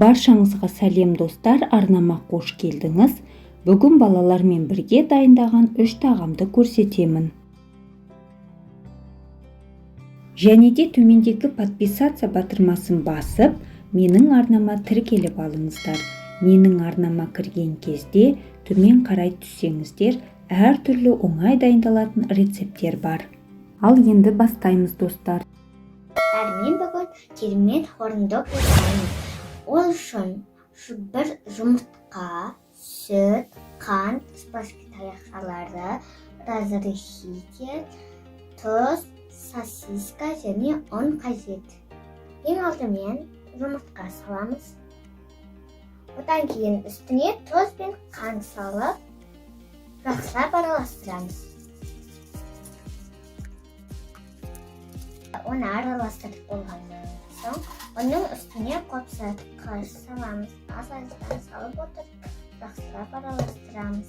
Баршаңызға сәлем достар, арнама қош келдіңіз. Бүгін балалармен бірге дайындаған 3 тағамды көрсетемін. Және де төмендегі подписаться батырмасын басып, менің арнама тіркеліп алыңыздар. Менің арнама кірген кезде төмен қарай түссеңіздер, әртүрлі оңай дайындалатын рецепттер бар. Ал енді бастаймыз достар. Мен бүгін керемет хорындық жасаймын. Ол үшін бір жұмыртқа, сүт, қант, спасский таяқшалары, разрешитель, тұз, сосиска және ұн қажет. Ең алдымен жұмыртқа саламыз. Одан кейін үстіне тұз бен қант салып, жақсылап араластырамыз. Оны араластырып болғаннан соң, оның үстіне қопсатқыш саламыз. Аз-аздан салып отырып, жақсылап араластырамыз.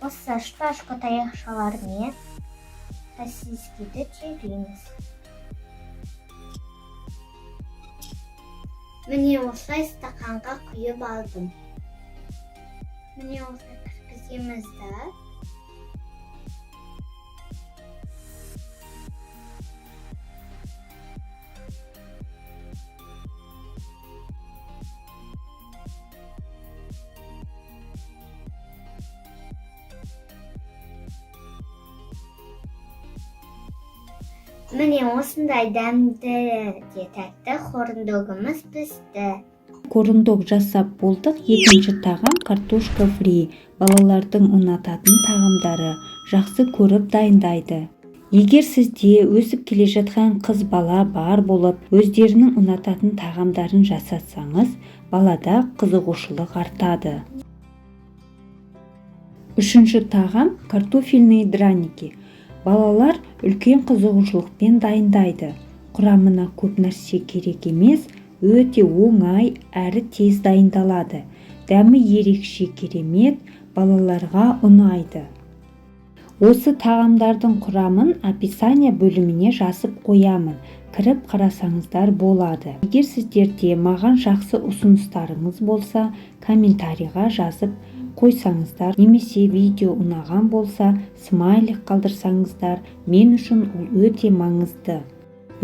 Осы шпажка таяқшаларымен сосискиді түйреміз. Міне осылай стақанға құйып алдым. Міне осылай кіргіземіз да. Міне осындай дәмді де тәтті хорындығымыз пісті. Хорындық жасап болдық. Екінші тағам картошка фри. Балалардың ұнататын тағамдары, жақсы көріп дайындайды. Егер сізде өсіп келе жатқан қыз бала бар болып, өздерінің ұнататын тағамдарын жасатсаңыз, балада қызығушылық артады. Үшінші тағам картофельные драники. Балалар үлкен қызығушылықпен дайындайды. Құрамына көп нәрсе керек емес, өте оңай әрі тез дайындалады. Дәмі ерекше керемет, балаларға ұнайды. Осы тағамдардың құрамын описание бөліміне жазып қоямын. Кіріп қарасаңыздар болады. Егер сіздерде маған жақсы ұсыныстарыңыз болса, комментарийға жазып қойсаңыздар, немесе видео ұнаған болса, смайлик қалдырсаңыздар, мен үшін ол өте маңызды.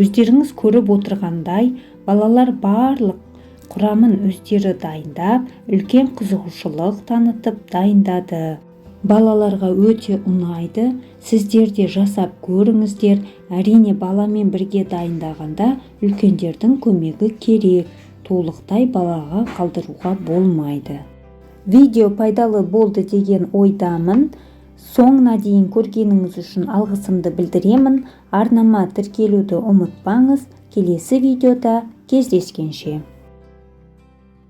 Өздеріңіз көріп отырғандай, балалар барлық құрамын өздері дайындап, үлкен қызығушылық танытып дайындады. Балаларға өте ұнайды. Сіздер де жасап көріңіздер. Әрине, баламен бірге дайындағанда үлкендердің көмегі керек. Толықтай балаға қалдыруға болмайды. Видео пайдалы болды деген ойдамын. Соңына дейін көргеніңіз үшін алғысымды білдіремін. Арнама тіркелуді ұмытпаңыз. Келесі видеода кездескенше.